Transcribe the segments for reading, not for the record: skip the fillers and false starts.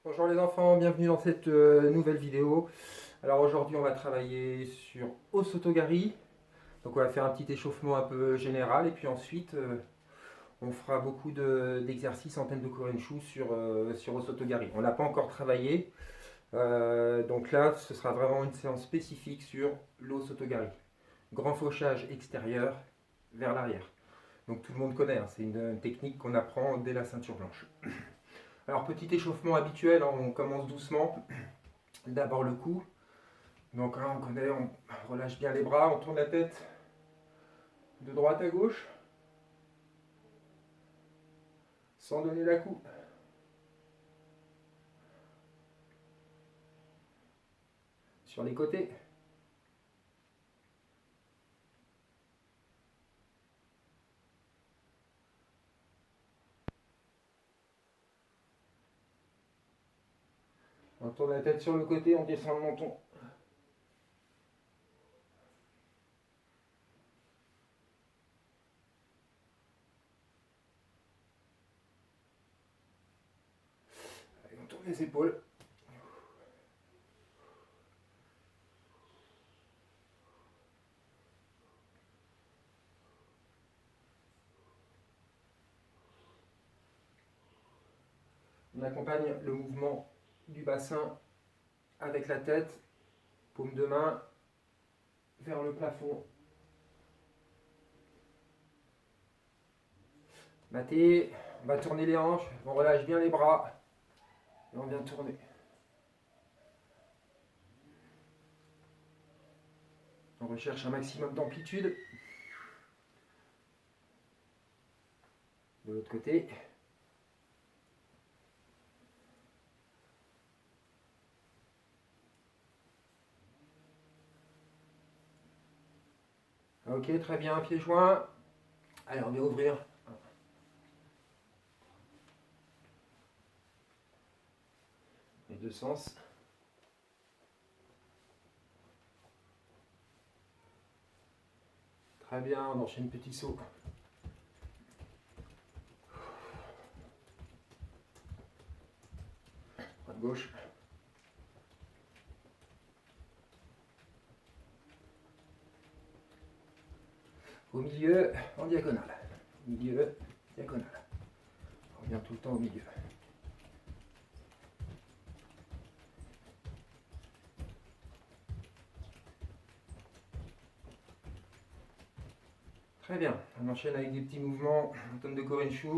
Bonjour les enfants, bienvenue dans cette nouvelle vidéo. Alors aujourd'hui on va travailler sur Osotogari. Donc on va faire un petit échauffement un peu général et puis ensuite on fera beaucoup d'exercices en thème de Korenshu sur Osotogari. On n'a pas encore travaillé, donc là ce sera vraiment une séance spécifique sur l'Osotogari. Grand fauchage extérieur vers l'arrière. Donc tout le monde connaît, hein, c'est une technique qu'on apprend dès la ceinture blanche. Alors petit échauffement habituel, hein, on commence doucement. D'abord le cou. Donc là on connaît, on relâche bien les bras, on tourne la tête de droite à gauche sans donner la coupe. Sur les côtés. On tourne la tête sur le côté, on descend le menton. Allez, on tourne les épaules. On accompagne le mouvement du bassin avec la tête, paume de main vers le plafond. Maté, on va tourner les hanches, on relâche bien les bras et on vient tourner. On recherche un maximum d'amplitude. De l'autre côté. Ok, très bien, pieds joints. Allez, on va ouvrir les deux sens. Très bien, on enchaîne petit saut. Droite gauche. Au milieu, en diagonale. Milieu, diagonale. On revient tout le temps au milieu. Très bien, on enchaîne avec des petits mouvements en tonne de Korenshu.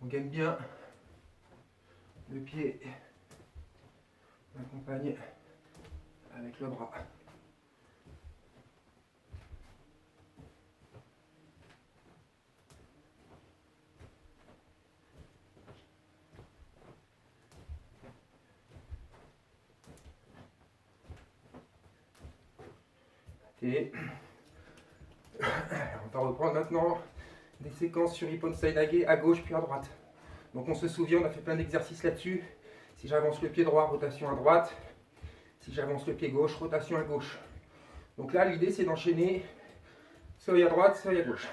On gagne bien le pied, on accompagne avec le bras. Et on va reprendre maintenant des séquences sur Ippon Sainage à gauche puis à droite. Donc on se souvient, on a fait plein d'exercices là-dessus. Si j'avance le pied droit, rotation à droite. Si j'avance le pied gauche, rotation à gauche. Donc là, l'idée c'est d'enchaîner seuil à droite, seuil à gauche.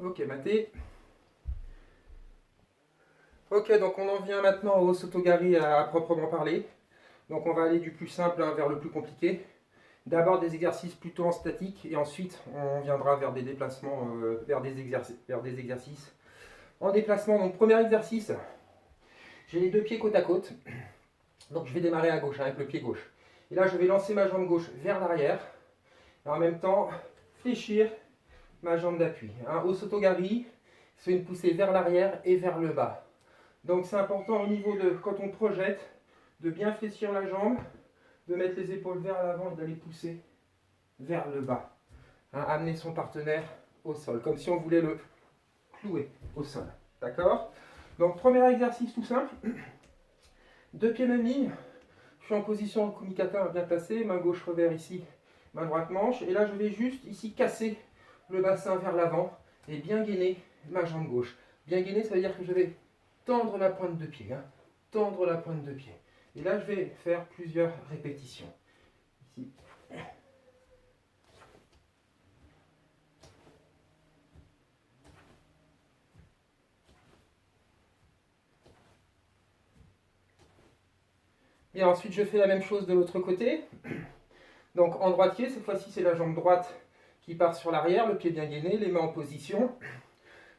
Ok, maté. Ok, donc on en vient maintenant au Osotogari à proprement parler. Donc on va aller du plus simple hein, vers le plus compliqué. D'abord des exercices plutôt en statique et ensuite on viendra vers des déplacements, vers des exercices en déplacement. Donc premier exercice, j'ai les deux pieds côte à côte. Donc je vais démarrer à gauche hein, avec le pied gauche. Et là je vais lancer ma jambe gauche vers l'arrière. Et en même temps fléchir ma jambe d'appui. Hein. Osotogari, c'est une poussée vers l'arrière et vers le bas. Donc c'est important au niveau de quand on projette de bien fléchir la jambe, de mettre les épaules vers l'avant et d'aller pousser vers le bas. Hein, amener son partenaire au sol, comme si on voulait le clouer au sol. D'accord? Donc premier exercice tout simple. Deux pieds même ligne. Je suis en position kumikata bien placé, main gauche revers ici, main droite manche. Et là je vais juste ici casser le bassin vers l'avant et bien gainer ma jambe gauche. Bien gainer, ça veut dire que je vais tendre la pointe de pied. Hein. Tendre la pointe de pied. Et là je vais faire plusieurs répétitions. Ici. Et ensuite je fais la même chose de l'autre côté. Donc en droitier, cette fois-ci c'est la jambe droite qui part sur l'arrière, le pied bien gainé, les mains en position.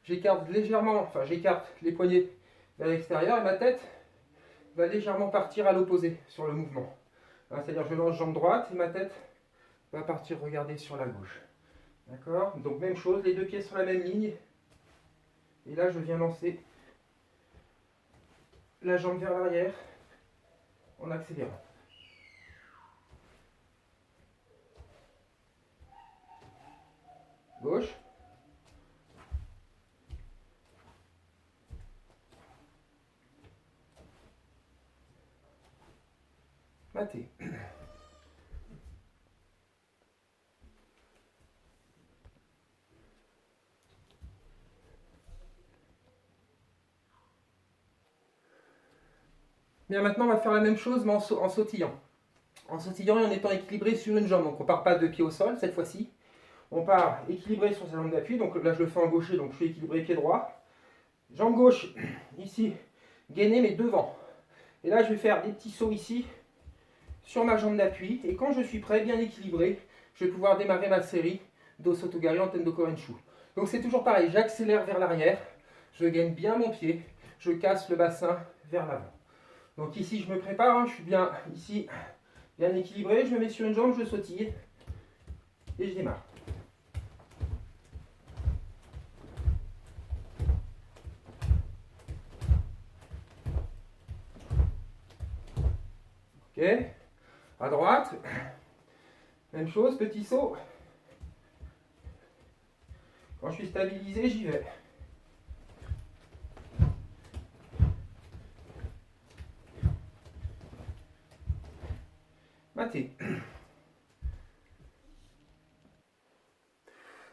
J'écarte légèrement, enfin j'écarte les poignets vers l'extérieur et ma tête va légèrement partir à l'opposé sur le mouvement. C'est-à-dire je lance jambe droite et ma tête va partir regarder sur la gauche. D'accord? Donc même chose, les deux pieds sur la même ligne. Et là je viens lancer la jambe vers l'arrière en accélérant. Gauche. Maté. Bien, maintenant on va faire la même chose mais en sautillant. En sautillant et en étant équilibré sur une jambe. Donc on ne part pas de pied au sol cette fois-ci. On part équilibré sur sa jambe d'appui. Donc là je le fais en gaucher, donc je suis équilibré pied droit. Jambe gauche, ici, gainée mais devant. Et là je vais faire des petits sauts ici, sur ma jambe d'appui. Et quand je suis prêt, bien équilibré, je vais pouvoir démarrer ma série d'Osotogari en Tendo Korenshu. Donc c'est toujours pareil, j'accélère vers l'arrière, je gaine bien mon pied, je casse le bassin vers l'avant. Donc ici je me prépare, hein, je suis bien ici, bien équilibré, je me mets sur une jambe, je sautille et je démarre. Ok, à droite, même chose, petit saut. Quand je suis stabilisé, j'y vais. Maté.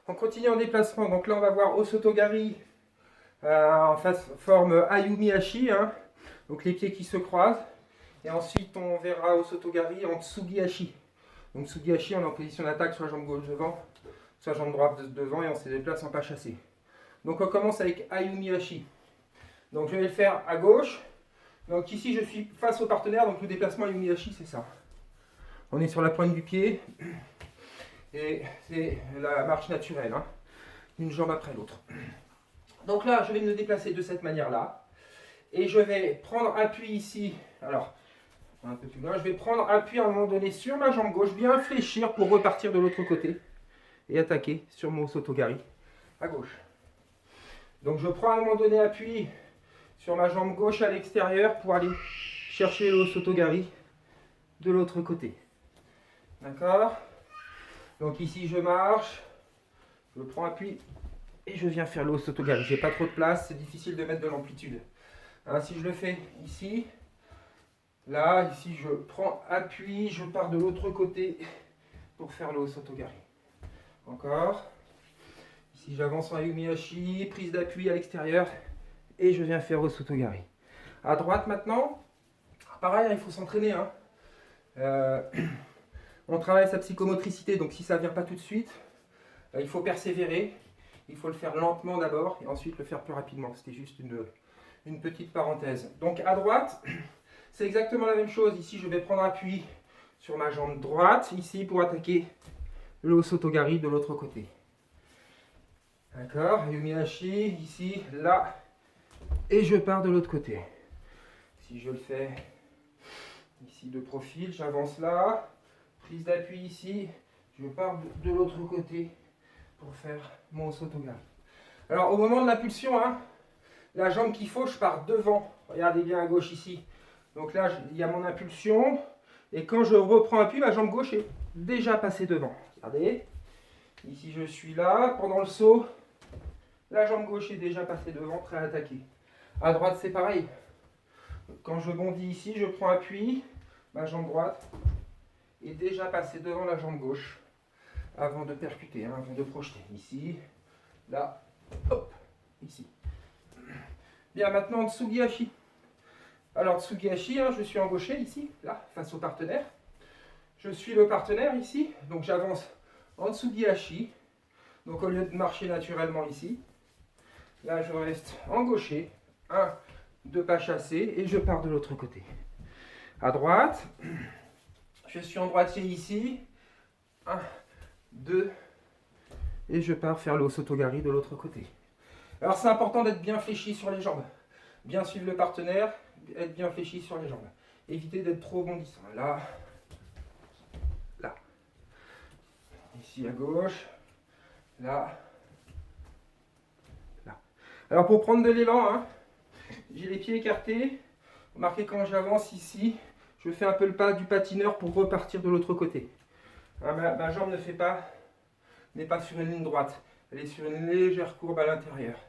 On continue en déplacement. Donc là, on va voir Osotogari en forme Ayumi Hashi. Hein. Donc les pieds qui se croisent. Et ensuite, on verra Osotogari en Tsugi Hashi. Donc Tsugi Hashi, on est en position d'attaque sur la jambe gauche devant, sur la jambe droite devant et on se déplace en pas chassé. Donc on commence avec Ayumi Hashi. Donc je vais le faire à gauche. Donc ici, je suis face au partenaire. Donc le déplacement Ayumi Hashi, c'est ça. On est sur la pointe du pied. Et c'est la marche naturelle, hein, une jambe après l'autre. Donc là, je vais me déplacer de cette manière-là. Et je vais prendre appui ici. Alors, un peu plus loin. Je vais prendre appui à un moment donné sur ma jambe gauche, bien fléchir pour repartir de l'autre côté. Et attaquer sur mon Osotogari à gauche. Donc je prends à un moment donné appui sur ma jambe gauche à l'extérieur pour aller chercher le Osotogari de l'autre côté. D'accord? Donc ici je marche, je prends appui et je viens faire le Osotogari. J'ai pas trop de place, c'est difficile de mettre de l'amplitude. Hein, si je le fais ici, là, ici je prends appui, je pars de l'autre côté pour faire le Osotogari. Encore. Ici j'avance en Ayumi Hashi, prise d'appui à l'extérieur et je viens faire Osotogari. À droite maintenant, pareil, il faut s'entraîner. Hein. On travaille sa psychomotricité, donc si ça ne vient pas tout de suite, il faut persévérer. Il faut le faire lentement d'abord et ensuite le faire plus rapidement. C'était juste une petite parenthèse. Donc à droite, c'est exactement la même chose. Ici, je vais prendre appui sur ma jambe droite, ici, pour attaquer le Osotogari de l'autre côté. D'accord, Ayumi Hashi, ici, là, et je pars de l'autre côté. Si je le fais ici de profil, j'avance là. Prise d'appui ici, je pars de l'autre côté pour faire mon Osotogari. Alors au moment de l'impulsion, hein, la jambe qu'il faut, je pars devant. Regardez bien à gauche ici. Donc là, il y a mon impulsion. Et quand je reprends appui, ma jambe gauche est déjà passée devant. Regardez. Ici, je suis là. Pendant le saut, la jambe gauche est déjà passée devant, prêt à attaquer. À droite, c'est pareil. Quand je bondis ici, je prends appui, ma jambe droite est déjà passée devant la jambe gauche avant de percuter, hein, avant de projeter. Ici, là, hop, ici. Bien, maintenant, Tsugi-hachi. Alors, Tsugi-hachi, hein, je suis embauché ici, là, face au partenaire. Je suis le partenaire ici, donc j'avance en Tsugi-hachi. Donc, au lieu de marcher naturellement ici, là, je reste en gaucher. 1, 2 pas chassés et je pars de l'autre côté. À droite, je suis en droitier ici. 1, 2, et je pars faire le Osotogari de l'autre côté. Alors c'est important d'être bien fléchi sur les jambes. Bien suivre le partenaire, être bien fléchi sur les jambes. Éviter d'être trop bondissant. Là, là. Ici à gauche, là, là. Alors pour prendre de l'élan, hein, j'ai les pieds écartés. Remarquez quand j'avance ici, je fais un peu le pas du patineur pour repartir de l'autre côté. Hein, ma jambe n'est pas sur une ligne droite. Elle est sur une légère courbe à l'intérieur.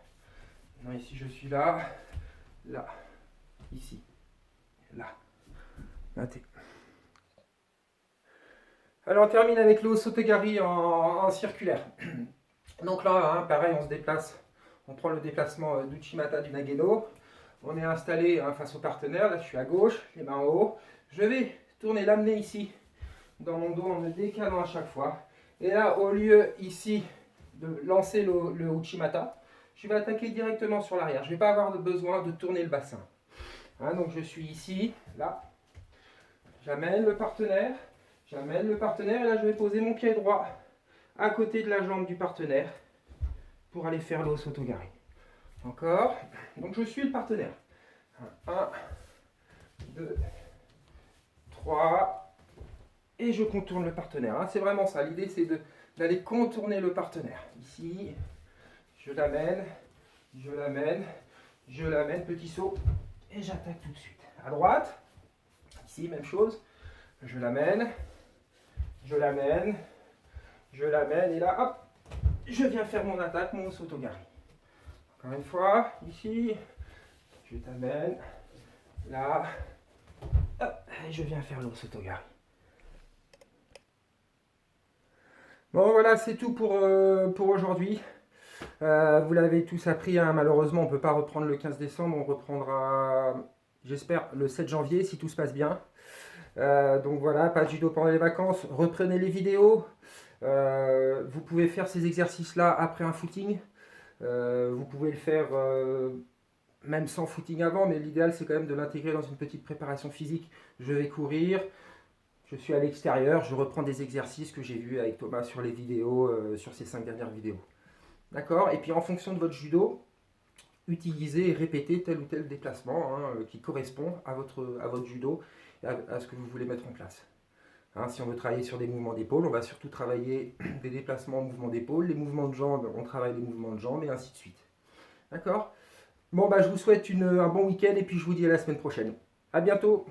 Ici je suis là, là, ici, là. Notez. Alors on termine avec le Osotogari en circulaire. Donc là, hein, pareil, on se déplace. On prend le déplacement d'Uchimata du Nageno. On est installé hein, face au partenaire. Là, je suis à gauche, les mains en haut. Je vais tourner, l'amener ici dans mon dos en me décalant à chaque fois. Et là, au lieu ici de lancer le Uchimata, je vais attaquer directement sur l'arrière. Je ne vais pas avoir besoin de tourner le bassin. Hein, donc je suis ici, là. J'amène le partenaire. J'amène le partenaire et là, je vais poser mon pied droit à côté de la jambe du partenaire pour aller faire le Osotogari. Encore. Donc je suis le partenaire. 1, 2, 3. Et je contourne le partenaire. Hein. C'est vraiment ça. L'idée, c'est d'aller contourner le partenaire. Ici, je l'amène, je l'amène, je l'amène. Petit saut. Et j'attaque tout de suite. À droite. Ici, même chose. Je l'amène, je l'amène, je l'amène. Et là, hop, je viens faire mon attaque, mon Osotogari. Encore une fois, ici, je t'amène, là, hop, et je viens faire le Osotogari. Bon voilà, c'est tout pour aujourd'hui. Vous l'avez tous appris, hein. Malheureusement on ne peut pas reprendre le 15 décembre, on reprendra, j'espère, le 7 janvier si tout se passe bien. Donc voilà, pas de judo pendant les vacances, reprenez les vidéos. Vous pouvez faire ces exercices-là après un footing. Vous pouvez le faire même sans footing avant, mais l'idéal c'est quand même de l'intégrer dans une petite préparation physique. Je vais courir, je suis à l'extérieur, je reprends des exercices que j'ai vus avec Thomas sur les vidéos, sur ces 5 dernières vidéos. D'accord? Et puis en fonction de votre judo, utilisez et répétez tel ou tel déplacement hein, qui correspond à votre judo et à ce que vous voulez mettre en place. Hein, si on veut travailler sur des mouvements d'épaule, on va surtout travailler des déplacements en mouvements d'épaule. Les mouvements de jambes, on travaille les mouvements de jambes et ainsi de suite. D'accord? Bon, bah, je vous souhaite un bon week-end et puis je vous dis à la semaine prochaine. À bientôt!